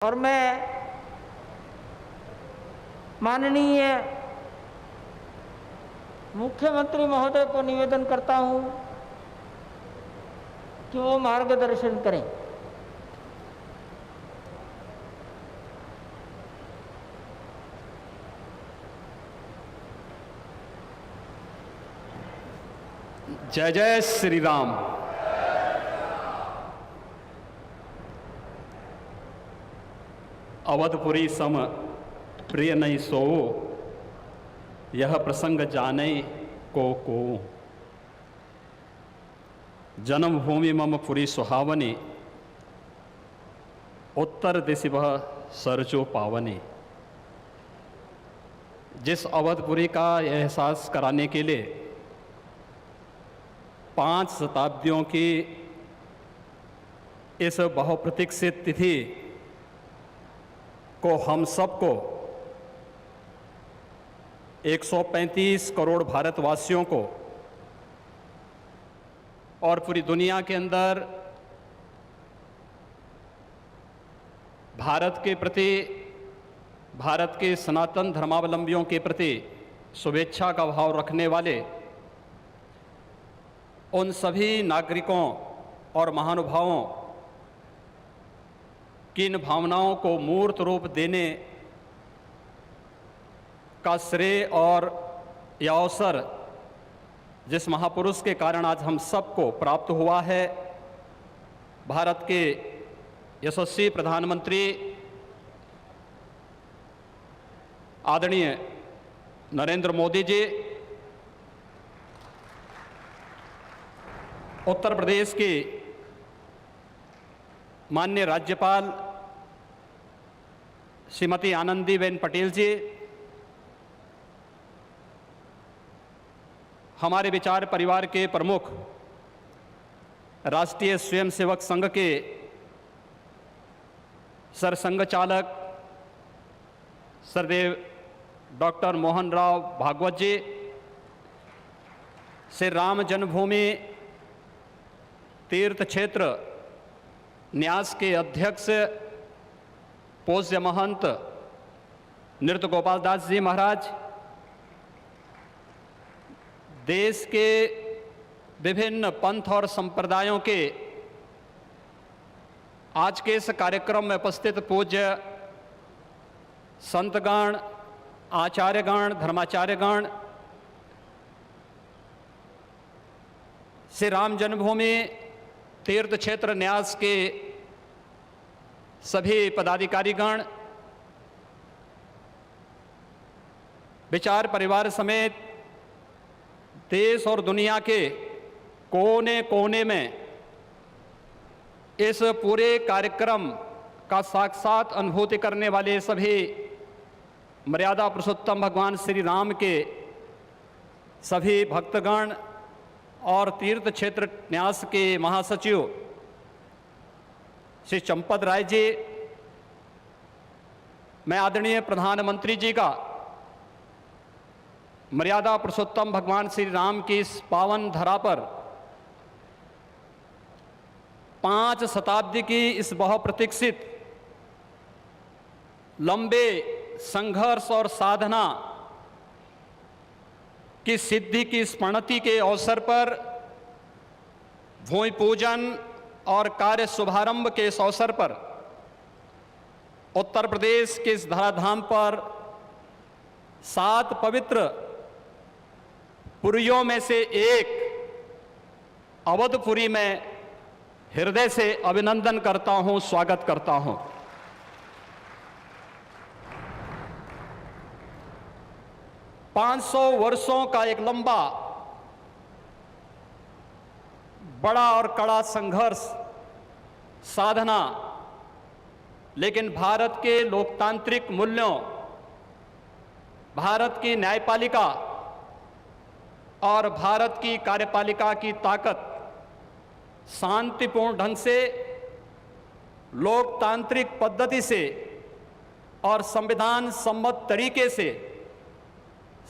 और मैं माननीय मुख्यमंत्री महोदय को निवेदन करता हूं कि वो मार्गदर्शन करें। जय जय श्री राम। अवधपुरी सम प्रिय नहीं सो, यह प्रसंग जाने को। जन्मभूमि मम पुरी सुहावनी, उत्तर दिशि वह सरजो पावनी। जिस अवधपुरी का एहसास कराने के लिए 5 शताब्दियों की इस बहुप्रतीक्षित तिथि को हम सबको 135 करोड़ भारतवासियों को और पूरी दुनिया के अंदर भारत के प्रति, भारत के सनातन धर्मावलंबियों के प्रति शुभेच्छा का भाव रखने वाले उन सभी नागरिकों और महानुभावों की इन भावनाओं को मूर्त रूप देने का श्रेय और यह अवसर जिस महापुरुष के कारण आज हम सबको प्राप्त हुआ है, भारत के यशस्वी प्रधानमंत्री आदरणीय नरेंद्र मोदी जी, उत्तर प्रदेश की माननीय राज्यपाल श्रीमती आनंदीबेन पटेल जी, हमारे विचार परिवार के प्रमुख राष्ट्रीय स्वयंसेवक संघ के सरसंघ चालक सरदेव डॉक्टर मोहन राव भागवत जी, श्री राम जन्मभूमि तीर्थ क्षेत्र न्यास के अध्यक्ष पूज्य महंत नृत्य गोपाल दास जी महाराज, देश के विभिन्न पंथ और संप्रदायों के आज के इस कार्यक्रम में उपस्थित पूज्य संतगण, आचार्यगण, धर्माचार्यगण, श्री राम जन्मभूमि तीर्थ क्षेत्र न्यास के सभी पदाधिकारीगण, विचार परिवार समेत देश और दुनिया के कोने कोने में इस पूरे कार्यक्रम का साक्षात अनुभूति करने वाले सभी मर्यादा पुरुषोत्तम भगवान श्री राम के सभी भक्तगण और तीर्थ क्षेत्र न्यास के महासचिव श्री चंपत राय जी, मैं आदरणीय प्रधानमंत्री जी का मर्यादा पुरुषोत्तम भगवान श्री राम की इस पावन धरा पर 5 शताब्दी की इस बहुप्रतीक्षित लंबे संघर्ष और साधना की सिद्धि की स्मृति के अवसर पर भूमि पूजन और कार्य शुभारंभ के इस अवसर पर उत्तर प्रदेश के इस धराधाम पर 7 पवित्र पुरियों में से एक अवधपुरी में हृदय से अभिनंदन करता हूं, स्वागत करता हूं। पांच 500 वर्षों का एक लंबा, बड़ा और कड़ा संघर्ष, साधना, लेकिन भारत के लोकतांत्रिक मूल्यों, भारत की न्यायपालिका और भारत की कार्यपालिका की ताकत शांतिपूर्ण ढंग से, लोकतांत्रिक पद्धति से और संविधान सम्मत तरीके से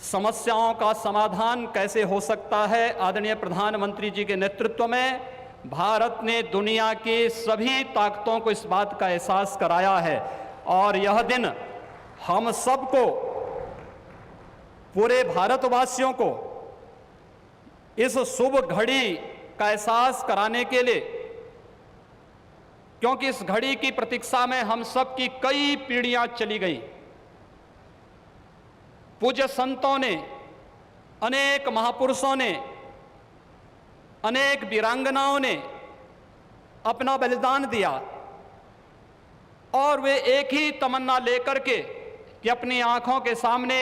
समस्याओं का समाधान कैसे हो सकता है, आदरणीय प्रधानमंत्री जी के नेतृत्व में भारत ने दुनिया की सभी ताकतों को इस बात का एहसास कराया है और यह दिन हम सबको, पूरे भारतवासियों को इस शुभ घड़ी का एहसास कराने के लिए, क्योंकि इस घड़ी की प्रतीक्षा में हम सब की कई पीढ़ियां चली गई। पूज्य संतों ने, अनेक महापुरुषों ने, अनेक वीरांगनाओं ने अपना बलिदान दिया और वे एक ही तमन्ना लेकर के कि अपनी आंखों के सामने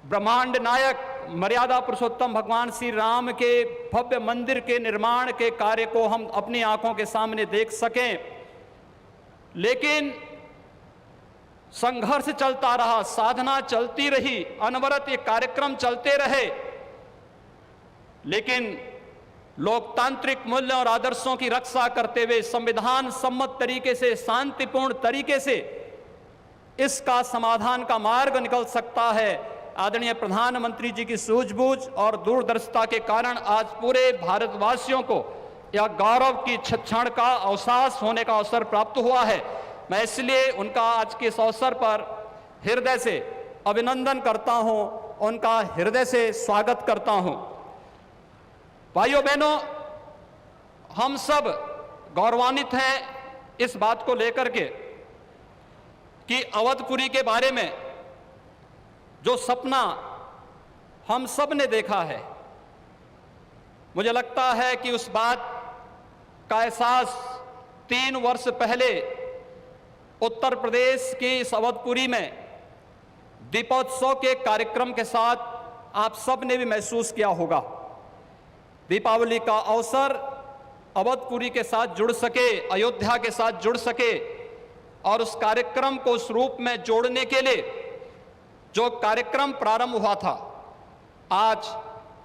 ब्रह्मांड नायक मर्यादा पुरुषोत्तम भगवान श्री राम के भव्य मंदिर के निर्माण के कार्य को हम अपनी आंखों के सामने देख सकें। लेकिन संघर्ष चलता रहा, साधना चलती रही, अनवरत ये कार्यक्रम चलते रहे, लेकिन लोकतांत्रिक मूल्यों और आदर्शों की रक्षा करते हुए संविधान सम्मत तरीके से, शांतिपूर्ण तरीके से इसका समाधान का मार्ग निकल सकता है। आदरणीय प्रधानमंत्री जी की सूझबूझ और दूरदर्शिता के कारण आज पूरे भारतवासियों को यह गौरव की क्षण का अवकाश होने का अवसर प्राप्त हुआ है। मैं इसलिए उनका आज के इस अवसर पर हृदय से अभिनंदन करता हूं, उनका हृदय से स्वागत करता हूं। भाइयों बहनों, हम सब गौरवान्वित हैं इस बात को लेकर के कि अवधपुरी के बारे में जो सपना हम सब ने देखा है, मुझे लगता है कि उस बात का एहसास 3 वर्ष पहले उत्तर प्रदेश की इस अवधपुरी में दीपोत्सव के कार्यक्रम के साथ आप सब ने भी महसूस किया होगा। दीपावली का अवसर अवधपुरी के साथ जुड़ सके, अयोध्या के साथ जुड़ सके और उस कार्यक्रम को उस रूप में जोड़ने के लिए जो कार्यक्रम प्रारंभ हुआ था, आज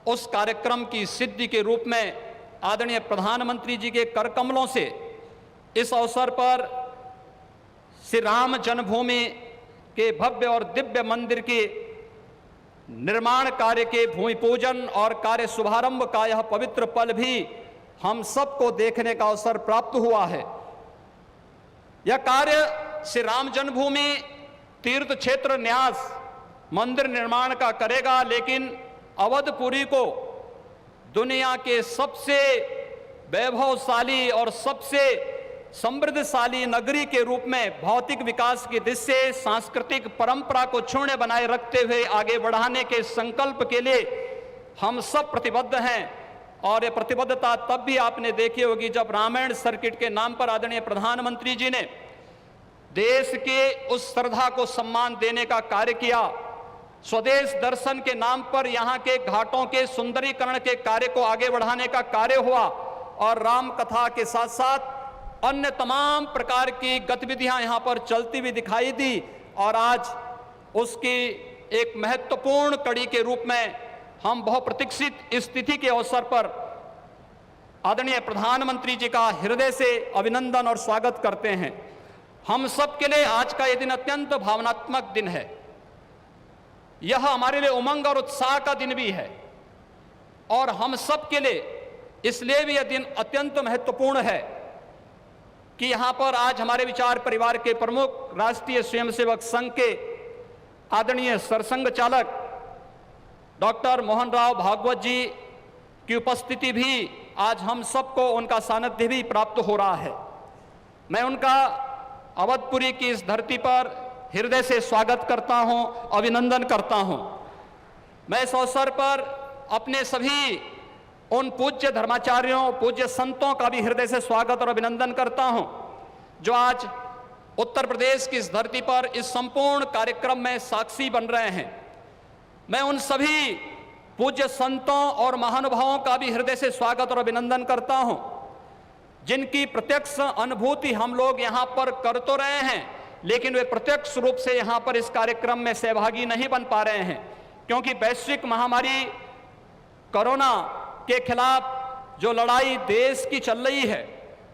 उस कार्यक्रम की सिद्धि के रूप में आदरणीय प्रधानमंत्री जी के कर कमलों से इस अवसर पर श्री राम जन्मभूमि के भव्य और दिव्य मंदिर के निर्माण कार्य के भूमि पूजन और कार्य शुभारंभ का यह पवित्र पल भी हम सबको देखने का अवसर प्राप्त हुआ है। यह कार्य श्री राम जन्मभूमि तीर्थ क्षेत्र न्यास मंदिर निर्माण का करेगा, लेकिन अवधपुरी को दुनिया के सबसे वैभवशाली और सबसे समृद्धशाली नगरी के रूप में भौतिक विकास की दिशा से सांस्कृतिक परंपरा को क्षुण्ण बनाए रखते हुए आगे बढ़ाने के संकल्प के लिए हम सब प्रतिबद्ध हैं। और ये प्रतिबद्धता तब भी आपने देखी होगी जब रामायण सर्किट के नाम पर आदरणीय प्रधानमंत्री जी ने देश के उस श्रद्धा को सम्मान देने का कार्य किया। स्वदेश दर्शन के नाम पर यहाँ के घाटों के सुंदरीकरण के कार्य को आगे बढ़ाने का कार्य हुआ और राम कथा के साथ साथ अन्य तमाम प्रकार की गतिविधियां यहाँ पर चलती हुई दिखाई दी और आज उसकी एक महत्वपूर्ण कड़ी के रूप में हम बहुप्रतीक्षित स्थिति के अवसर पर आदरणीय प्रधानमंत्री जी का हृदय से अभिनंदन और स्वागत करते हैं। हम सब के लिए आज का यह दिन अत्यंत भावनात्मक दिन है। यह हमारे लिए उमंग और उत्साह का दिन भी है और हम सब के लिए इसलिए भी यह दिन अत्यंत महत्वपूर्ण है कि यहां पर आज हमारे विचार परिवार के प्रमुख राष्ट्रीय स्वयंसेवक संघ के आदरणीय सरसंघ चालक डॉक्टर मोहन राव भागवत जी की उपस्थिति भी आज हम सबको उनका सानिध्य भी प्राप्त हो रहा है। मैं उनका अवधपुरी की इस धरती पर हृदय से स्वागत करता हूं, अभिनंदन करता हूं। मैं इस अवसर पर अपने सभी उन पूज्य धर्माचार्यों, पूज्य संतों का भी हृदय से स्वागत और अभिनंदन करता हूं जो आज उत्तर प्रदेश की इस धरती पर इस संपूर्ण कार्यक्रम में साक्षी बन रहे हैं। मैं उन सभी पूज्य संतों और महानुभावों का भी हृदय से स्वागत और अभिनंदन करता हूं जिनकी प्रत्यक्ष अनुभूति हम लोग यहाँ पर कर तो रहे हैं, लेकिन वे प्रत्यक्ष रूप से यहाँ पर इस कार्यक्रम में सहभागी नहीं बन पा रहे हैं क्योंकि वैश्विक महामारी कोरोना के खिलाफ जो लड़ाई देश की चल रही है,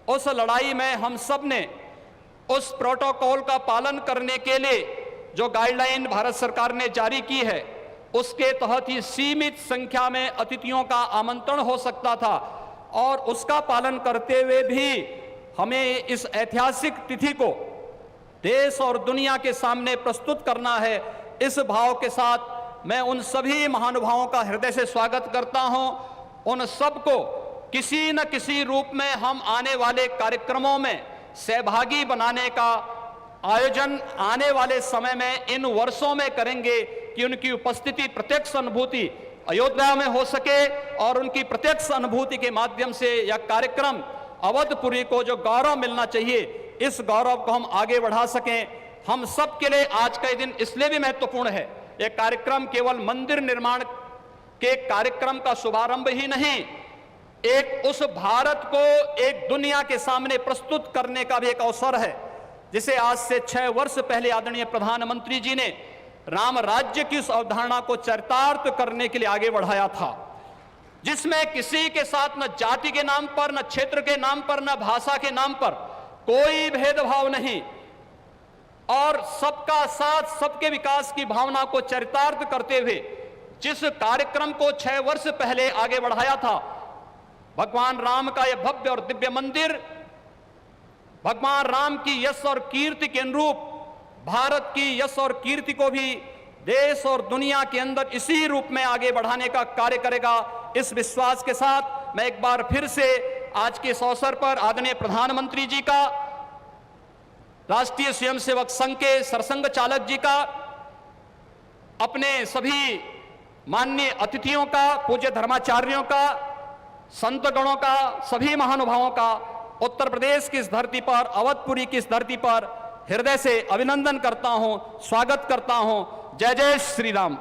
उस लड़ाई में हम सब ने उस प्रोटोकॉल का पालन करने के लिए जो गाइडलाइन भारत सरकार ने जारी की है उसके तहत ही सीमित संख्या में अतिथियों का आमंत्रण हो सकता था और उसका पालन करते हुए भी हमें इस ऐतिहासिक तिथि को देश और दुनिया के सामने प्रस्तुत करना है। इस भाव के साथ मैं उन सभी महानुभावों का हृदय से स्वागत करता हूं। उन सबको किसी न किसी रूप में हम आने वाले कार्यक्रमों में सहभागी बनाने का आयोजन आने वाले समय में इन वर्षों में करेंगे कि उनकी उपस्थिति, प्रत्यक्ष अनुभूति अयोध्या में हो सके और उनकी प्रत्यक्ष अनुभूति के माध्यम से यह कार्यक्रम अवधपुरी को जो गौरव मिलना चाहिए, इस गौरव को हम आगे बढ़ा सकें। हम सब के लिए आज का दिन इसलिए भी महत्वपूर्ण है। यह कार्यक्रम केवल मंदिर निर्माण के कार्यक्रम का शुभारंभ ही नहीं, एक उस भारत को एक दुनिया के सामने प्रस्तुत करने का भी एक अवसर है, जिसे आज से 6 वर्ष पहले आदरणीय प्रधानमंत्री जी ने राम राज्य की उस अवधारणा को चरितार्थ करने के लिए आगे बढ़ाया था, जिसमें किसी के साथ न जाति के नाम पर, न क्षेत्र के नाम पर, न भाषा के नाम पर कोई भेदभाव नहीं और सबका साथ, सबके विकास की भावना को चरितार्थ करते हुए जिस कार्यक्रम को 6 वर्ष पहले आगे बढ़ाया था, भगवान राम का यह भव्य और दिव्य मंदिर भगवान राम की यश और कीर्ति के अनुरूप भारत की यश और कीर्ति को भी देश और दुनिया के अंदर इसी रूप में आगे बढ़ाने का कार्य करेगा। इस विश्वास के साथ मैं एक बार फिर से आज के इस अवसर पर आदरणीय प्रधानमंत्री जी का, राष्ट्रीय स्वयंसेवक संघ के सरसंघ चालक जी का, अपने सभी माननीय अतिथियों का, पूज्य धर्माचार्यों का, संतगणों का, सभी महानुभावों का उत्तर प्रदेश की इस धरती पर, अवधपुरी की इस धरती पर हृदय से अभिनंदन करता हूं, स्वागत करता हूं। जय जय श्री राम।